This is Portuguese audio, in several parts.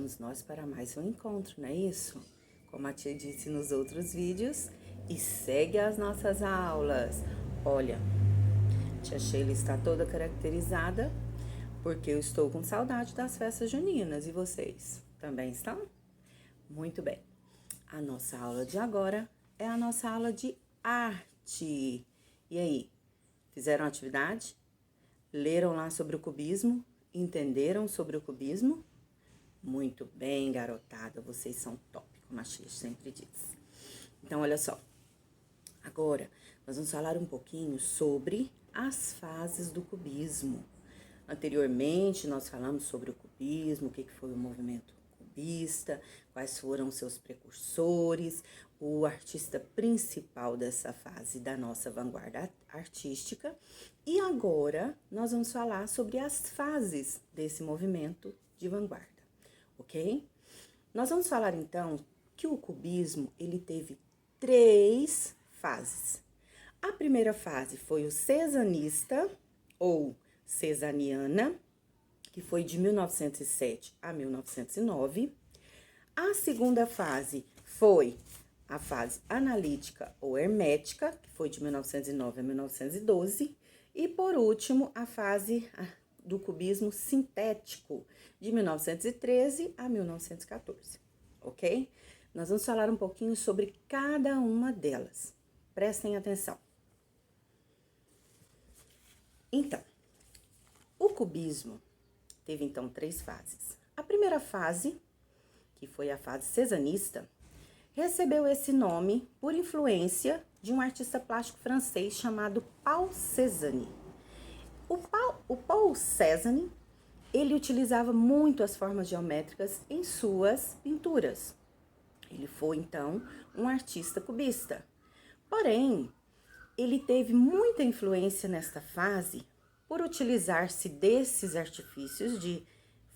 estamos nós para mais um encontro, não é isso? Como a tia disse nos outros vídeos, e segue as nossas aulas. Olha, tia Sheila está toda caracterizada porque eu estou com saudade das festas juninas. E vocês também estão? Muito bem. A nossa aula de agora é a nossa aula de arte. E aí, fizeram atividade? Leram lá sobre o cubismo? Entenderam sobre o cubismo? Muito bem, garotada, vocês são top, como a Xixi sempre diz. Então, olha só. Agora, nós vamos falar um pouquinho sobre as fases do cubismo. Anteriormente, nós falamos sobre o cubismo, o que foi o movimento cubista, quais foram os seus precursores, o artista principal dessa fase da nossa vanguarda artística. E agora, nós vamos falar sobre as fases desse movimento de vanguarda, ok? Nós vamos falar, então, que o cubismo, ele teve 3 fases. A primeira fase foi o cezanista, ou cezaniana, que foi de 1907 a 1909. A segunda fase foi a fase analítica ou hermética, que foi de 1909 a 1912. E, por último, a fase do cubismo sintético, de 1913 a 1914, ok? Nós vamos falar um pouquinho sobre cada uma delas. Prestem atenção. Então, o cubismo teve, então, 3 fases. A primeira fase, que foi a fase cezanista, recebeu esse nome por influência de um artista plástico francês chamado Paul Cézanne. O Paul Cézanne, ele utilizava muito as formas geométricas em suas pinturas. Ele foi, então, um artista cubista. Porém, ele teve muita influência nesta fase por utilizar-se desses artifícios de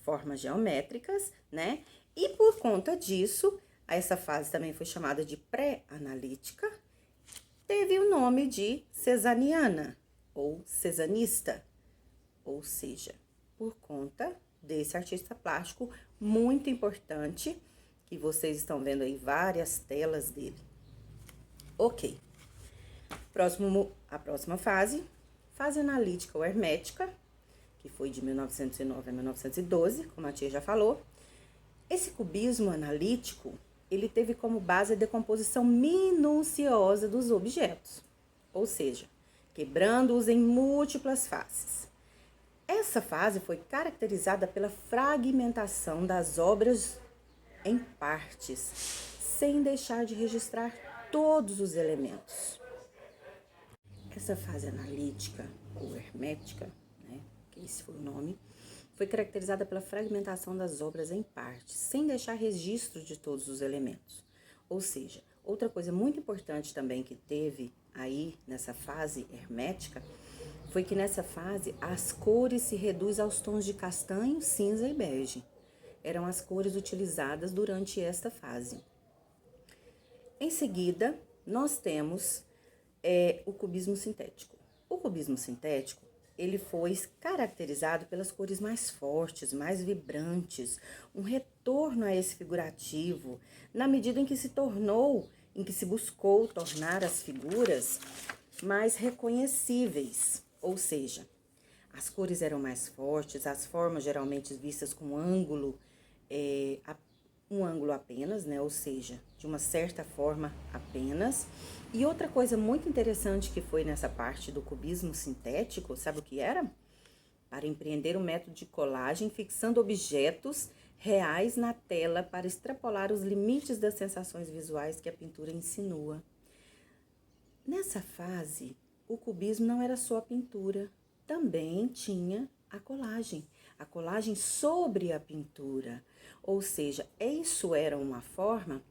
formas geométricas, né? E por conta disso, essa fase também foi chamada de pré-analítica, teve o nome de cezaniana ou cezanista, ou seja, por conta desse artista plástico muito importante, que vocês estão vendo aí várias telas dele. Ok. A próxima fase, fase analítica ou hermética, que foi de 1909 a 1912, como a tia já falou. Esse cubismo analítico, ele teve como base a decomposição minuciosa dos objetos, ou seja, quebrando-os em múltiplas faces. Essa fase foi caracterizada pela fragmentação das obras em partes, sem deixar de registrar todos os elementos. Essa fase analítica ou hermética, né, que esse foi o nome, foi caracterizada pela fragmentação das obras em partes, sem deixar registro de todos os elementos. Ou seja, outra coisa muito importante também que teve aí nessa fase hermética foi que nessa fase as cores se reduzem aos tons de castanho, cinza e bege. Eram as cores utilizadas durante esta fase. Em seguida, nós temos o cubismo sintético. O cubismo sintético, ele foi caracterizado pelas cores mais fortes, mais vibrantes, um retorno a esse figurativo, na medida em que se buscou tornar as figuras mais reconhecíveis, ou seja, as cores eram mais fortes, as formas geralmente vistas com um ângulo apenas, né? Ou seja, de uma certa forma apenas. E outra coisa muito interessante que foi nessa parte do cubismo sintético, sabe o que era? Para empreender o método de colagem, fixando objetos reais na tela para extrapolar os limites das sensações visuais que a pintura insinua. Nessa fase, o cubismo não era só a pintura, também tinha a colagem sobre a pintura. Ou seja, isso era uma forma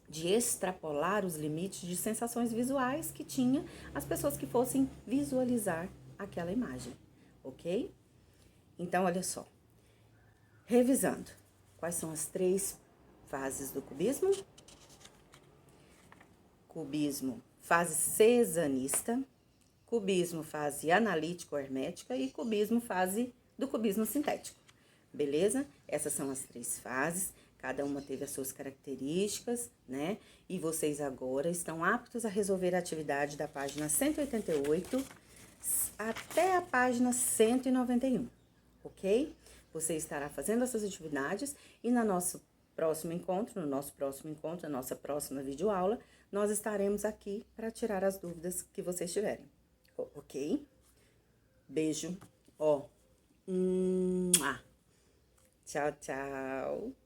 de extrapolar os limites de sensações visuais que tinha as pessoas que fossem visualizar aquela imagem, ok? Então, olha só, revisando, quais são as 3 fases do cubismo? Cubismo, fase cezanista, cubismo, fase analítico-hermética e cubismo, fase do cubismo sintético. Beleza? Essas são as 3 fases. Cada uma teve as suas características, né? E vocês agora estão aptos a resolver a atividade da página 188 até a página 191, ok? Você estará fazendo essas atividades e no nosso próximo encontro, na nossa próxima videoaula, nós estaremos aqui para tirar as dúvidas que vocês tiverem, ok? Beijo, ó. Tchau, tchau.